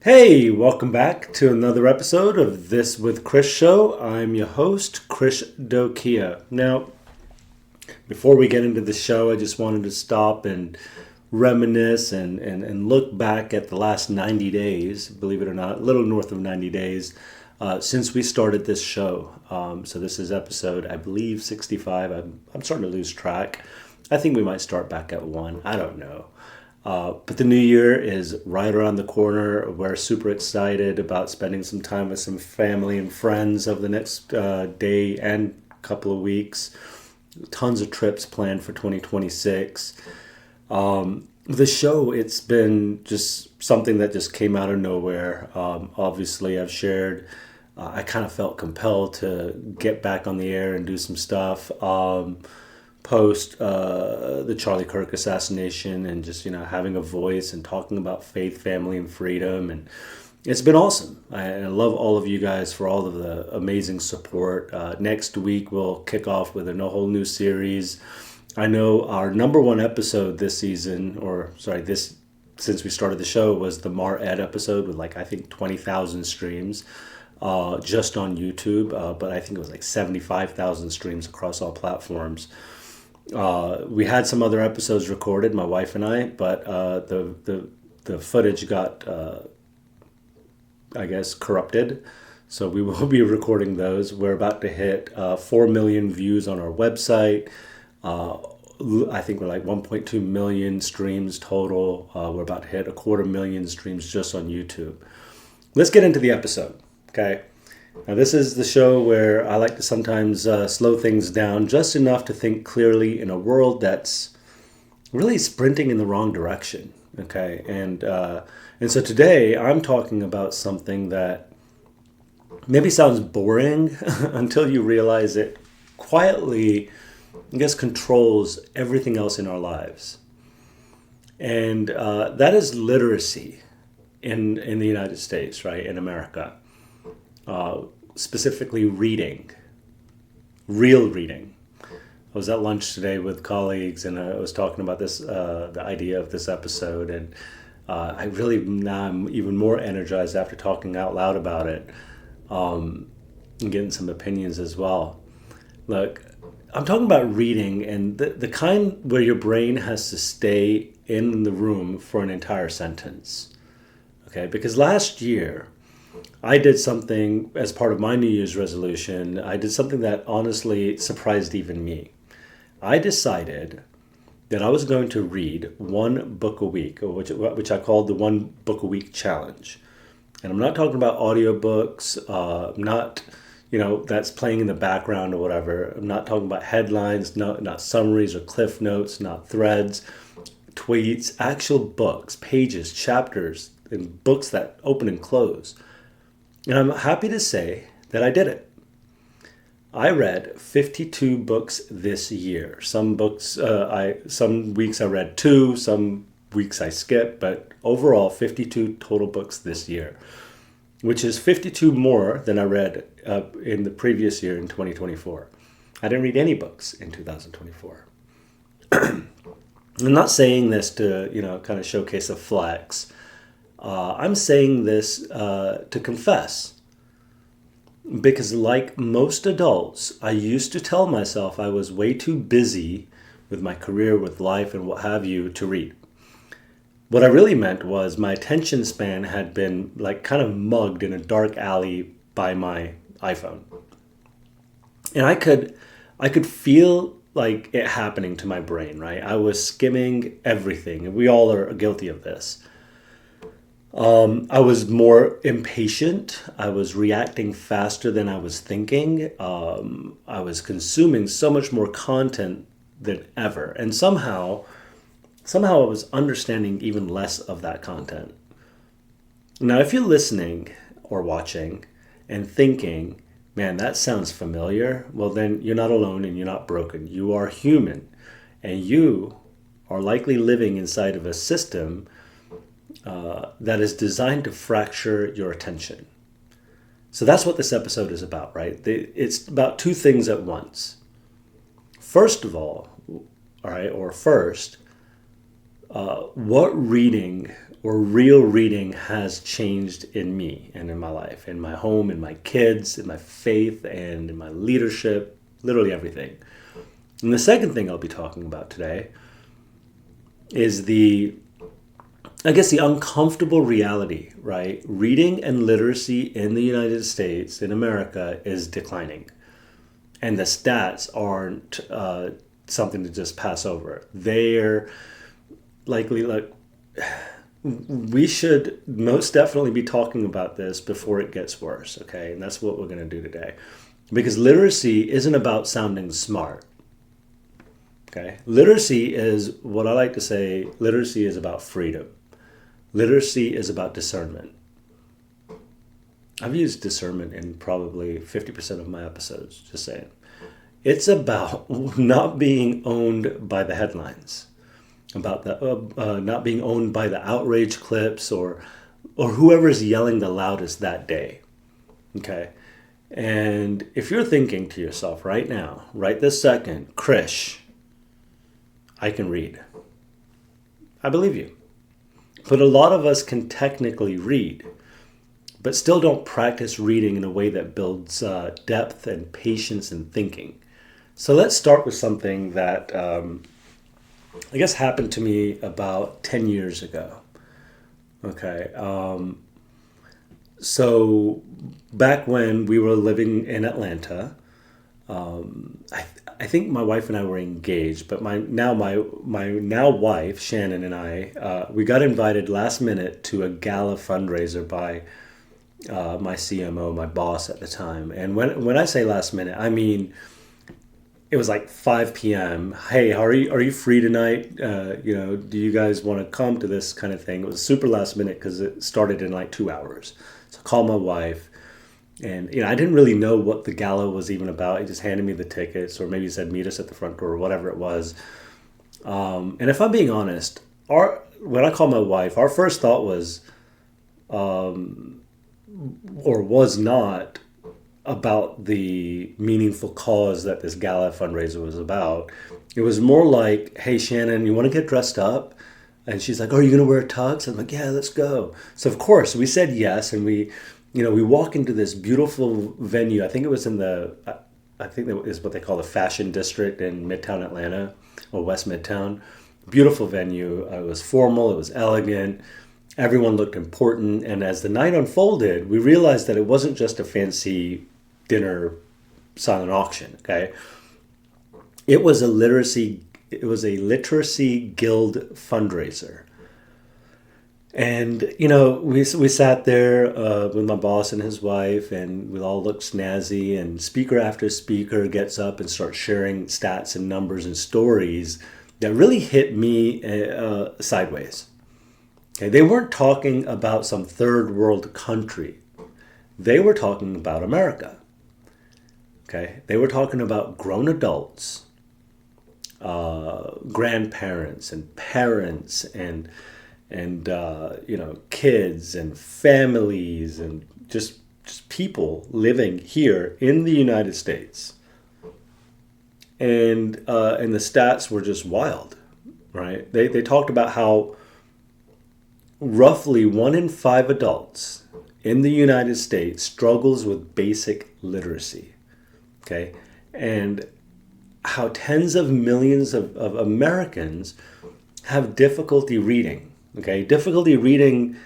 Hey, welcome back to another episode of This with Krish show. I'm your host, Krish Dhokia. Now, before we get into the show, I just wanted to stop and reminisce and look back at the last 90 days, believe it or not, a little north of 90 days since we started this show. So this is episode, I believe, 65. I'm starting to lose track. I think we might start back at 1. I don't know. But the new year is right around the corner. We're super excited about spending some time with some family and friends over the next day and couple of weeks. Tons of trips planned for 2026. The show, it's been just something that just came out of nowhere. Obviously, I've shared, I kind of felt compelled to get back on the air and do some stuff. Post the Charlie Kirk assassination and just having a voice and talking about faith, family, and freedom, and it's been awesome. I love all of you guys for all of the amazing support. Next week we'll kick off with a whole new series. I know our number one episode this season, or sorry, this since we started the show, was the Mar Ed episode with I think 20,000 streams. Just on YouTube, but I think it was 75,000 streams across all platforms. We had some other episodes recorded, my wife and I, but the footage got, I guess, corrupted. So we will be recording those. We're about to hit 4 million views on our website. I think we're 1.2 million streams total. We're about to hit 250,000 streams just on YouTube. Let's get into the episode, okay? Now, this is the show where I like to sometimes slow things down just enough to think clearly in a world that's really sprinting in the wrong direction. Okay, and so today I'm talking about something that maybe sounds boring until you realize it quietly, I guess, controls everything else in our lives, and that is literacy in the United States, right, in America. Specifically reading, real reading. I was at lunch today with colleagues and I was talking about this, the idea of this episode, and I really now I'm even more energized after talking out loud about it, and getting some opinions as well. Look, I'm talking about reading and the kind where your brain has to stay in the room for an entire sentence. Okay, because last year, I did something as part of my New Year's resolution. I did something that honestly surprised even me. I decided that I was going to read one book a week, which I called the one book a week challenge. And I'm not talking about audiobooks, not, that's playing in the background or whatever. I'm not talking about headlines, not summaries or cliff notes, not threads, tweets, actual books, pages, chapters, and books that open and close. And I'm happy to say that I did it. I read 52 books this year. Some books, some weeks I read 2, some weeks I skipped, but overall 52 total books this year, which is 52 more than I read in the previous year in 2024. I didn't read any books in 2024. I'm not saying this to, kind of showcase a flex. I'm saying this to confess, because like most adults, I used to tell myself I was way too busy with my career, with life, and what have you to read. What I really meant was my attention span had been kind of mugged in a dark alley by my iPhone. And I could feel it happening to my brain, right? I was skimming everything, and we all are guilty of this. I was more impatient. I was reacting faster than I was thinking. I was consuming so much more content than ever. And somehow I was understanding even less of that content. Now, if you're listening or watching and thinking, man, that sounds familiar, well, then you're not alone and you're not broken. You are human, and you are likely living inside of a system that is designed to fracture your attention. So that's what this episode is about, right? It's about two things at once. First of all, right, or first, what reading or real reading has changed in me and in my life, in my home, in my kids, in my faith, and in my leadership, literally everything. And the second thing I'll be talking about today is the uncomfortable reality, right? Reading and literacy in the United States, in America, is declining. And the stats aren't something to just pass over. They're likely, we should most definitely be talking about this before it gets worse, okay? And that's what we're going to do today. Because literacy isn't about sounding smart, okay? Literacy is, what I like to say, literacy is about freedom. Literacy is about discernment. I've used discernment in probably 50% of my episodes, just saying. It's about not being owned by the headlines, about the not being owned by the outrage clips or whoever's yelling the loudest that day, okay? And if you're thinking to yourself right now, right this second, Krish, I can read. I believe you. But a lot of us can technically read, but still don't practice reading in a way that builds depth and patience and thinking. So let's start with something that I guess happened to me about 10 years ago. Okay. So back when we were living in Atlanta, I think my wife and I were engaged, but my now wife Shannon and I we got invited last minute to a gala fundraiser by my CMO, my boss at the time. And when I say last minute, I mean it was like 5 p.m. Hey, are you free tonight? Do you guys want to come to this kind of thing? It was super last minute because it started in like 2 hours. So I called my wife. And I didn't really know what the gala was even about. He just handed me the tickets, or maybe he said meet us at the front door, or whatever it was. And if I'm being honest, when I called my wife, our first thought was, or was not, about the meaningful cause that this gala fundraiser was about. It was more like, hey, Shannon, you want to get dressed up? And she's like, oh, are you going to wear a tux? I'm like, yeah, let's go. So of course we said yes, and we walk into this beautiful venue. I think it was I think that is what they call the Fashion District in Midtown Atlanta, or West Midtown. Beautiful venue. It was formal. It was elegant. Everyone looked important. And as the night unfolded, we realized that it wasn't just a fancy dinner silent auction. Okay, it was a literacy guild fundraiser. And, we sat there with my boss and his wife, and we all looked snazzy, and speaker after speaker gets up and starts sharing stats and numbers and stories that really hit me sideways. Okay, they weren't talking about some third world country. They were talking about America. Okay, they were talking about grown adults, grandparents and parents and kids and families and just people living here in the United States. And the stats were just wild, right? They talked about how roughly 1 in 5 adults in the United States struggles with basic literacy, okay? And how tens of millions of Americans have difficulty reading. Okay, difficulty reading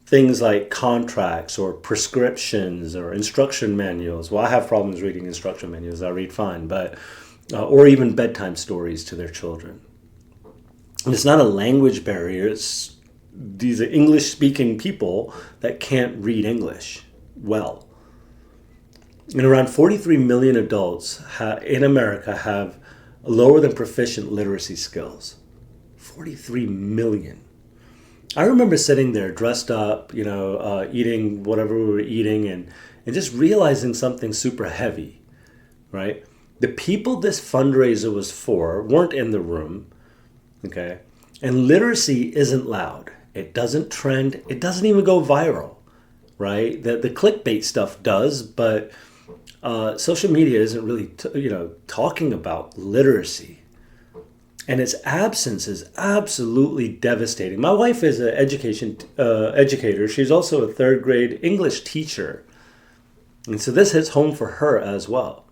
things like contracts or prescriptions or instruction manuals. Well, I have problems reading instruction manuals. I read fine, but or even bedtime stories to their children. And it's not a language barrier. It's these are English-speaking people that can't read English well. And around 43 million adults in America have lower than proficient literacy skills. 43 million. I remember sitting there dressed up, eating whatever we were eating and just realizing something super heavy, right? The people this fundraiser was for weren't in the room, okay? And literacy isn't loud. It doesn't trend. It doesn't even go viral, right? The clickbait stuff does, but social media isn't really, talking about literacy. And its absence is absolutely devastating. My wife is an educator. She's also a third grade English teacher. And so this hits home for her as well.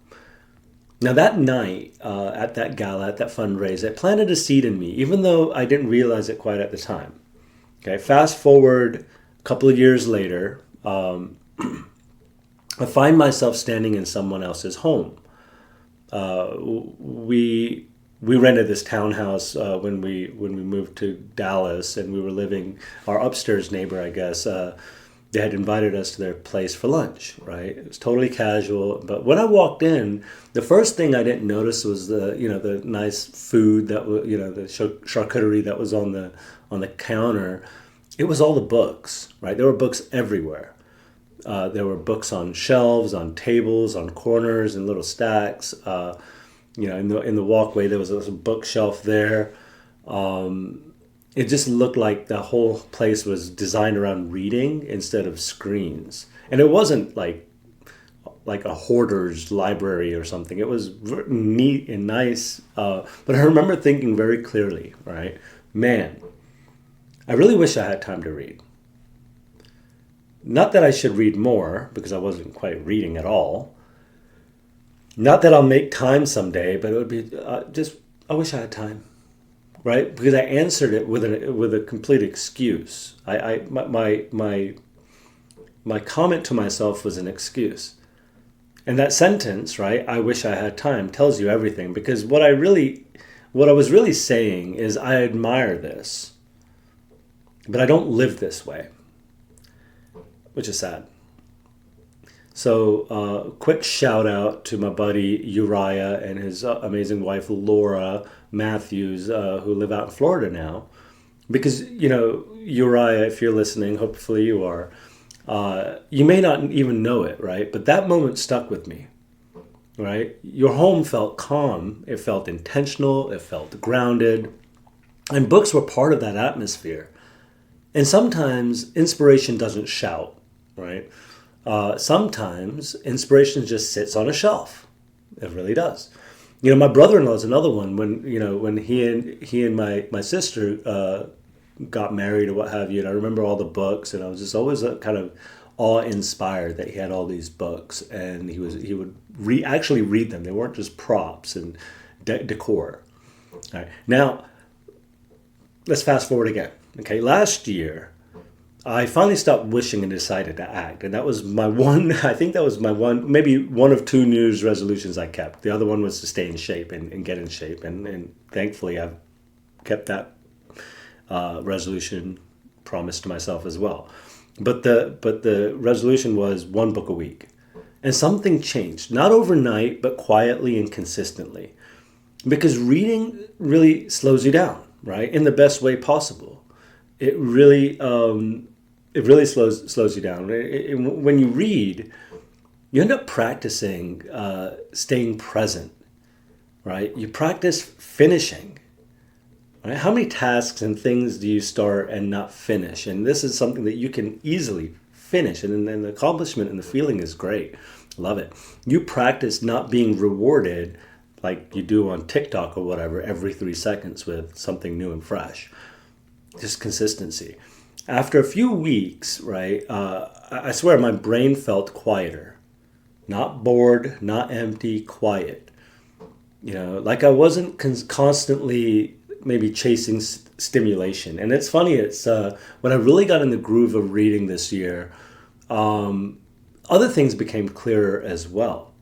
Now that night at that gala, at that fundraiser, it planted a seed in me, even though I didn't realize it quite at the time. Okay, fast forward a couple of years later, I find myself standing in someone else's home. We rented this townhouse when we moved to Dallas, and we were living. Our upstairs neighbor, I guess, they had invited us to their place for lunch. Right, it was totally casual. But when I walked in, the first thing I didn't notice was the nice food that was the charcuterie that was on the counter. It was all the books. Right, there were books everywhere. There were books on shelves, on tables, on corners, in little stacks. In the walkway there was a bookshelf there. It just looked like the whole place was designed around reading instead of screens. And it wasn't like a hoarder's library or something. It was neat and nice. But I remember thinking very clearly, right, man, I really wish I had time to read. Not that I should read more, because I wasn't quite reading at all. Not that I'll make time someday, but it would be I wish I had time, right? Because I answered it with a complete excuse. My comment to myself was an excuse. And that sentence, right, I wish I had time, tells you everything. Because what I was really saying is I admire this, but I don't live this way. Which is sad. So quick shout out to my buddy Uriah and his amazing wife Laura Matthews, who live out in Florida now. Because, Uriah, if you're listening, hopefully you are, you may not even know it, right? But that moment stuck with me, right? Your home felt calm. It felt intentional. It felt grounded. And books were part of that atmosphere. And sometimes inspiration doesn't shout. Right? Sometimes inspiration just sits on a shelf. It really does. My brother-in-law is another one. When he and my sister got married or what have you, and I remember all the books, and I was just always kind of awe-inspired that he had all these books, and he would actually read them. They weren't just props and decor. All right. Now, let's fast forward again. Okay, last year, I finally stopped wishing and decided to act. And that was maybe one of two New Year's resolutions I kept. The other one was to stay in shape and get in shape. And thankfully I've kept that resolution promise to myself as well. But the resolution was one book a week. And something changed, not overnight, but quietly and consistently. Because reading really slows you down, right? In the best way possible. It really slows you down. When you read, you end up practicing staying present, right? You practice finishing. Right? How many tasks and things do you start and not finish? And this is something that you can easily finish, and the accomplishment and the feeling is great. Love it. You practice not being rewarded like you do on TikTok or whatever every 3 seconds with something new and fresh. Just consistency. After a few weeks, right, I swear my brain felt quieter. Not bored, not empty, quiet. Like I wasn't constantly maybe chasing stimulation. And it's funny, it's when I really got in the groove of reading this year, other things became clearer as well.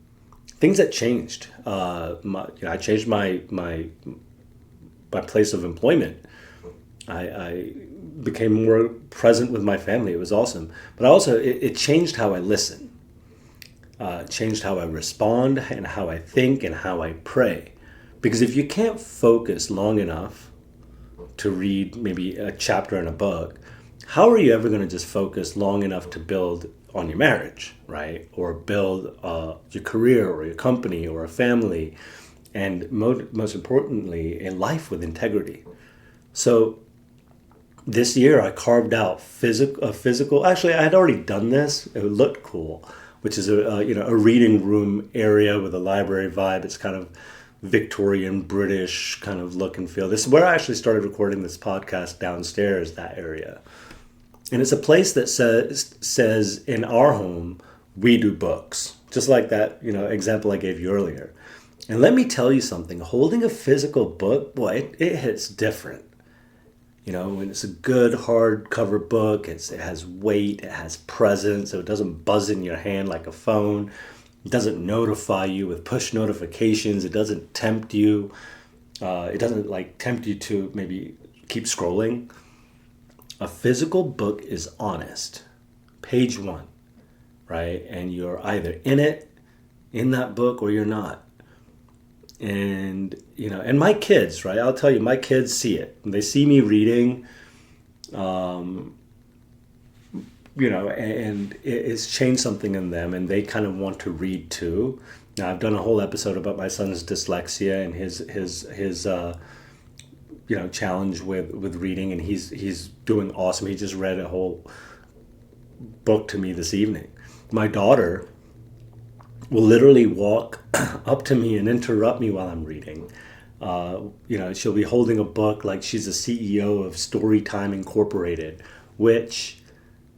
Things that changed. I changed my place of employment. I became more present with my family. It was awesome. But also, it changed how I listen. It changed how I respond and how I think and how I pray. Because if you can't focus long enough to read maybe a chapter in a book, how are you ever going to just focus long enough to build on your marriage, right? Or build your career or your company or a family, and most importantly, a life with integrity. So this year I carved out physical. Actually, I had already done this. It looked cool, which is a reading room area with a library vibe. It's kind of Victorian British kind of look and feel. This is where I actually started recording this podcast, downstairs, that area. And it's a place that says in our home, we do books. Just like that, example I gave you earlier. And let me tell you something, holding a physical book, boy, it hits different. When it's a good hardcover book, it has weight, it has presence, so it doesn't buzz in your hand like a phone. It doesn't notify you with push notifications. It doesn't tempt you. It doesn't tempt you to maybe keep scrolling. A physical book is honest. Page one, right? And you're either in that book, or you're not. And, and my kids, right? I'll tell you, my kids see it. They see me reading, and it's changed something in them, and they kind of want to read too. Now, I've done a whole episode about my son's dyslexia and his challenge with reading, and he's doing awesome. He just read a whole book to me this evening. My daughter will literally walk up to me and interrupt me while I'm reading. She'll be holding a book like she's the CEO of Storytime Incorporated, which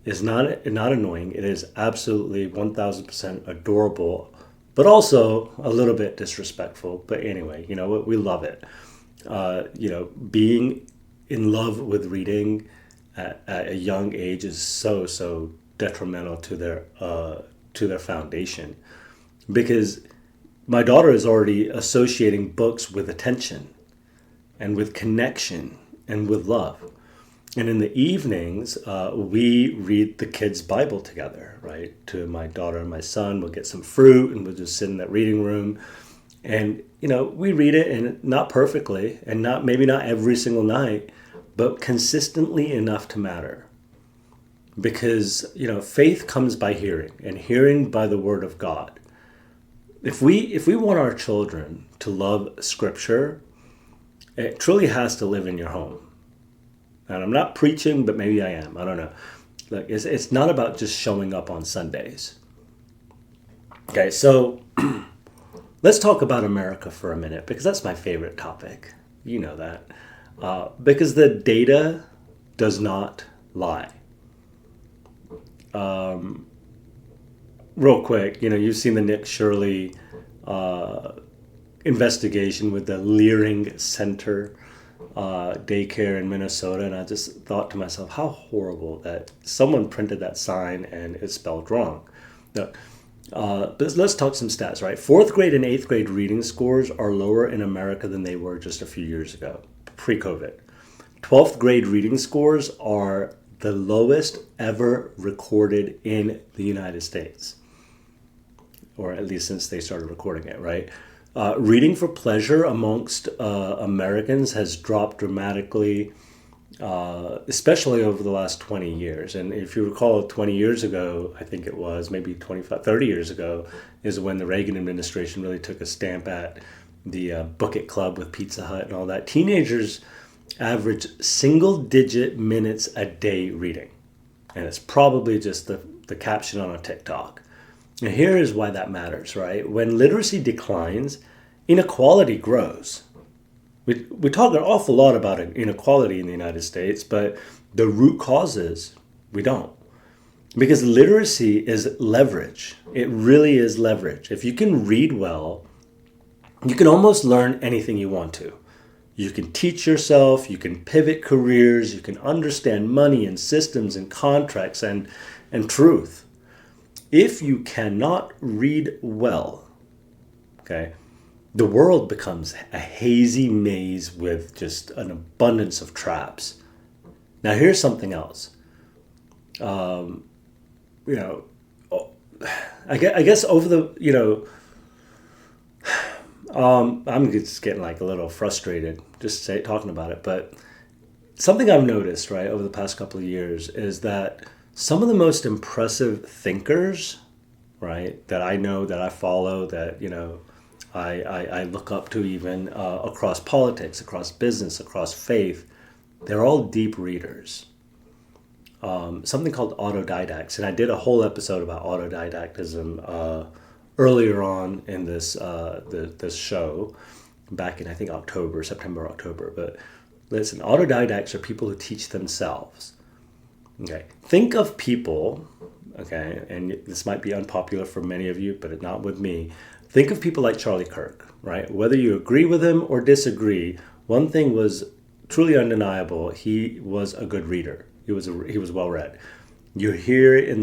is not annoying. It is absolutely 1,000% adorable, but also a little bit disrespectful. But anyway, we love it. Being in love with reading at a young age is so detrimental to their foundation, because my daughter is already associating books with attention and with connection and with love. And in the evenings, we read the kids' Bible together, right? To my daughter and my son, we'll get some fruit and we'll just sit in that reading room. And, we read it, and not perfectly, and maybe not every single night, but consistently enough to matter. Because, faith comes by hearing, and hearing by the word of God. If we want our children to love Scripture, it truly has to live in your home. And I'm not preaching, but maybe I am. I don't know. Like, it's not about just showing up on Sundays. Okay, so let's talk about America for a minute, because that's my favorite topic. You know that. Because the data does not lie. Real quick, you've seen the Nick Shirley investigation with the Leering Center daycare in Minnesota, and I just thought to myself, how horrible that someone printed that sign and it's spelled wrong. Now, but let's talk some stats, right? 4th grade and 8th grade reading scores are lower in America than they were just a few years ago, pre-COVID. 12th grade reading scores are the lowest ever recorded in the United States, or at least since they started recording it, right? Reading for pleasure amongst Americans has dropped dramatically, especially over the last 20 years. And if you recall, 20 years ago, I think it was, maybe 25, 30 years ago, is when the Reagan administration really took a stamp at the Book It Club with Pizza Hut and all that. Teenagers average single-digit minutes a day reading. And it's probably just the caption on a TikTok. And here is why that matters, right? When literacy declines, inequality grows. We talk an awful lot about inequality in the United States, but the root causes, we don't. Because literacy is leverage. It really is leverage. If you can read well, you can almost learn anything you want to. You can teach yourself, you can pivot careers, you can understand money and systems and contracts and truth. If you cannot read well, okay, the world becomes a hazy maze with just an abundance of traps. Now, here's something else. I guess over the, I'm just getting a little frustrated just talking about it. But something I've noticed, right, over the past couple of years is that some of the most impressive thinkers, right, that I know, that I follow, that, I look up to even across politics, across business, across faith, they're all deep readers. Something called autodidacts. And I did a whole episode about autodidactism earlier on in this show. back in, I think, September, October. But listen, autodidacts are people who teach themselves. Okay. Think of people, okay, and this might be unpopular for many of you, but not with me. Think of people like Charlie Kirk, right? Whether you agree with him or disagree, one thing was truly undeniable. He was a good reader. He was well read. You hear in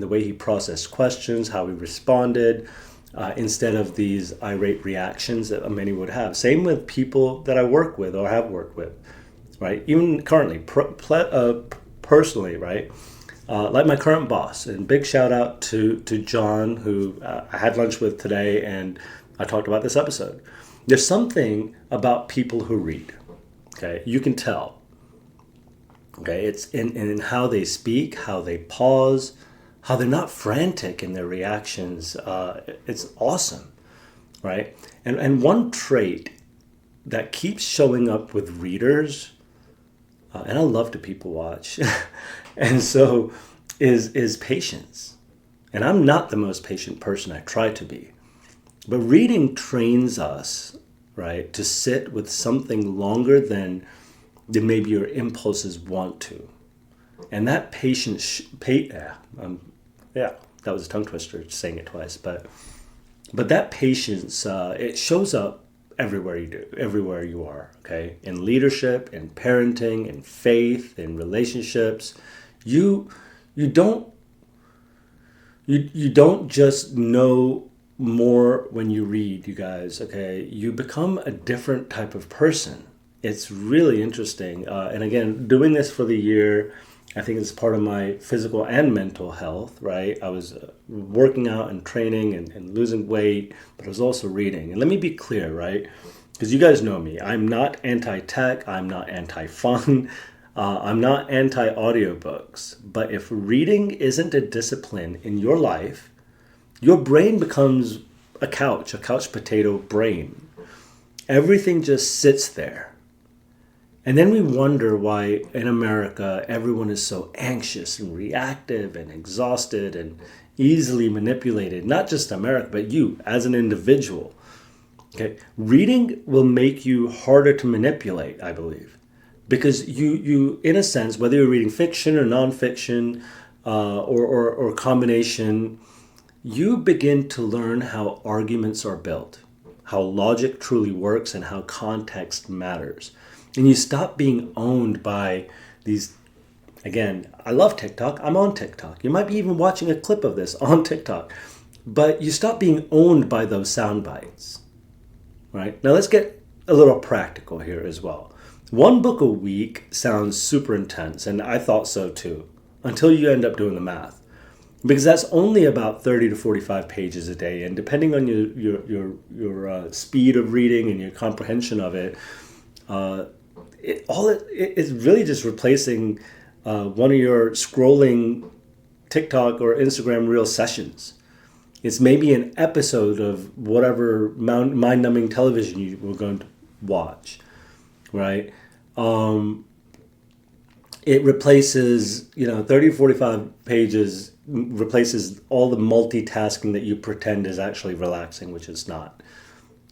the way he processed questions, how he responded, instead of these irate reactions that many would have. Same with people that I work with or have worked with, right? Even currently, personally, right? Like my current boss, and big shout out to John, who I had lunch with today, and I talked about this episode. There's something about people who read, okay? You can tell, okay? It's in how they speak, how they pause, how they're not frantic in their reactions. It's awesome, right? And one trait that keeps showing up with readers, and I love to people watch, and so is patience. And I'm not the most patient person. I try to be. But reading trains us, right, to sit with something longer than maybe your impulses want to. And that patience, that was a tongue twister, saying it twice. But that patience, it shows up everywhere you are, okay? In leadership, in parenting, in faith, in relationships. You don't just know more when you read, you guys, okay? You become a different type of person. It's really interesting. And again, doing this for the year, I think it's part of my physical and mental health, right? I was working out and training and losing weight, but I was also reading. And let me be clear, right? Because you guys know me. I'm not anti-tech. I'm not anti-fun. I'm not anti-audiobooks. But if reading isn't a discipline in your life, your brain becomes a couch potato brain. Everything just sits there. And then we wonder why in America everyone is so anxious and reactive and exhausted and easily manipulated. Not just America, but you as an individual. Okay, reading will make you harder to manipulate, I believe, because you in a sense, whether you're reading fiction or nonfiction or combination, you begin to learn how arguments are built, how logic truly works, and how context matters. And you stop being owned by these, again, I love TikTok. I'm on TikTok. You might be even watching a clip of this on TikTok. But you stop being owned by those sound bites, right? Now let's get a little practical here as well. One book a week sounds super intense, and I thought so too, until you end up doing the math. Because that's only about 30 to 45 pages a day. And depending on your speed of reading and your comprehension of it, it's really just replacing one of your scrolling TikTok or Instagram reel sessions. It's maybe an episode of whatever mind-numbing television you were going to watch, right? It replaces, 30 to 45 pages replaces all the multitasking that you pretend is actually relaxing, which it's not.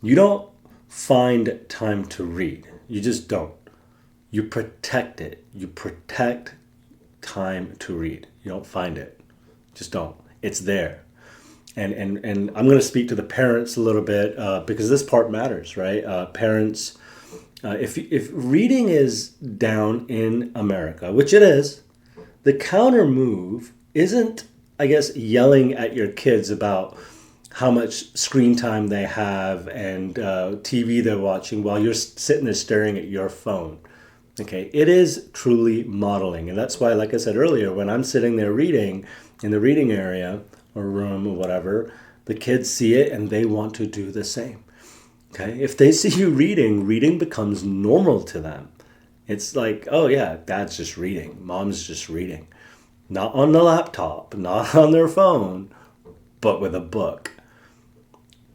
You don't find time to read. You just don't. You protect it. You protect time to read. You don't find it. Just don't. It's there. And I'm going to speak to the parents a little bit because this part matters, right? Parents, if reading is down in America, which it is, the counter move isn't, I guess, yelling at your kids about how much screen time they have and TV they're watching while you're sitting there staring at your phone. Okay, it is truly modeling. And that's why, like I said earlier, when I'm sitting there reading in the reading area or room or whatever, the kids see it and they want to do the same. Okay, if they see you reading becomes normal to them. It's like, oh yeah, dad's just reading, mom's just reading. Not on the laptop, not on their phone, but with a book,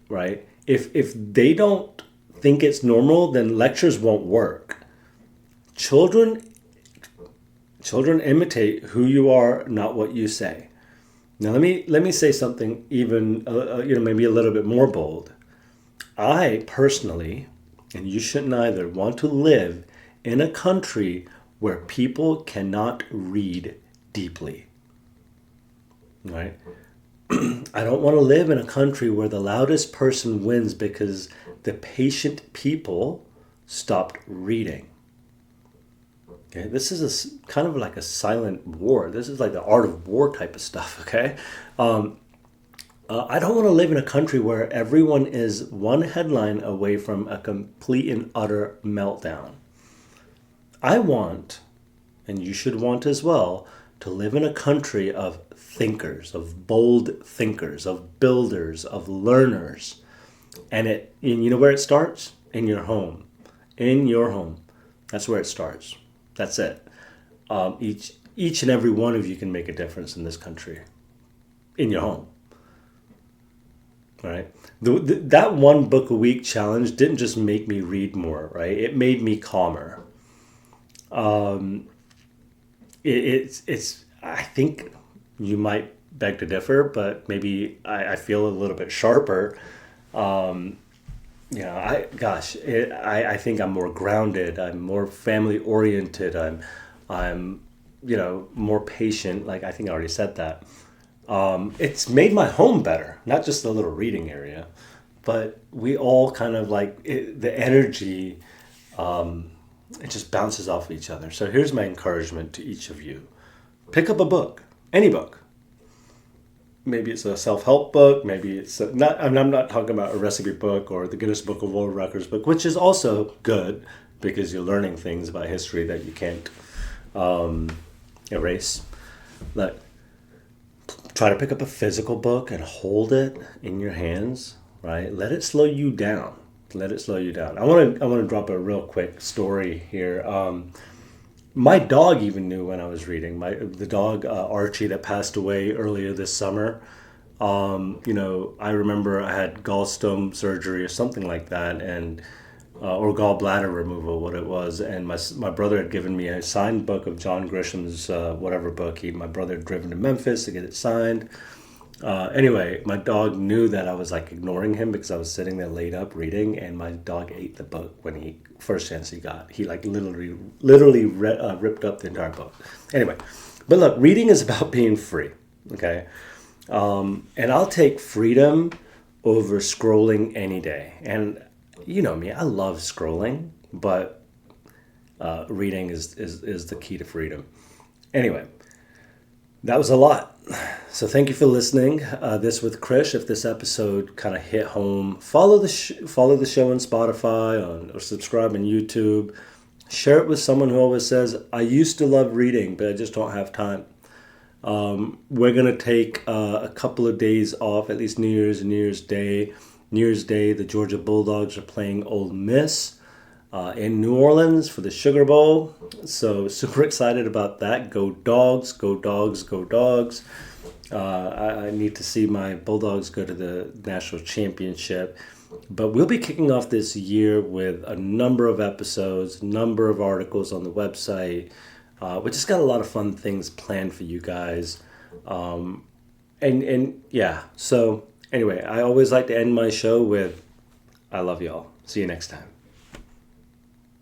right? If they don't think it's normal, then lectures won't work. Children imitate who you are, not what you say. Now let me say something even maybe a little bit more bold. I personally and you shouldn't either, want to live in a country where people cannot read deeply, right? I don't want to live in a country where the loudest person wins because the patient people stopped reading. Okay, this is kind of like a silent war. This is like the art of war type of stuff. Okay, I don't want to live in a country where everyone is one headline away from a complete and utter meltdown. I want, and you should want as well, to live in a country of thinkers, of bold thinkers, of builders, of learners. And you know where it starts? In your home. In your home. That's where it starts. That's it. Each and every one of you can make a difference in this country. In your home. Right? That one book a week challenge didn't just make me read more, right? It made me calmer. It's I think you might beg to differ, but maybe I feel a little bit sharper. I think I'm more grounded. I'm more family oriented. I'm more patient. Like I think I already said that. It's made my home better, not just the little reading area, but we all kind of the energy. It just bounces off of each other. So here's my encouragement to each of you: pick up a book, any book. Maybe it's a self-help book. Maybe it's not. I'm not talking about a recipe book or the Guinness Book of World Records book, which is also good because you're learning things about history that you can't erase. But try to pick up a physical book and hold it in your hands. Right. Let it slow you down. Let it slow you down. I want to drop a real quick story here. My dog even knew when I was reading. The dog Archie that passed away earlier this summer. I remember I had gallstone surgery or something like that, and or gallbladder removal, what it was. And my brother had given me a signed book of John Grisham's whatever book. My brother had driven to Memphis to get it signed. Anyway, my dog knew that I was ignoring him because I was sitting there laid up reading, and my dog ate the book when he first chance he got. He literally ripped up the entire book. Anyway, but look, reading is about being free. Okay, and I'll take freedom over scrolling any day. And you know me, I love scrolling, but reading is the key to freedom. Anyway. That was a lot. So thank you for listening. This with Krish. If this episode kind of hit home, follow the show on Spotify or subscribe on YouTube. Share it with someone who always says, I used to love reading, but I just don't have time. We're going to take a couple of days off, at least New Year's Day. New Year's Day, the Georgia Bulldogs are playing Ole Miss in New Orleans for the Sugar Bowl. So super excited about that. Go Dogs, go Dogs, go Dogs. I need to see my Bulldogs go to the national championship. But we'll be kicking off this year with a number of episodes, number of articles on the website. We just got a lot of fun things planned for you guys. And yeah, so anyway, I always like to end my show with, I love y'all. See you next time.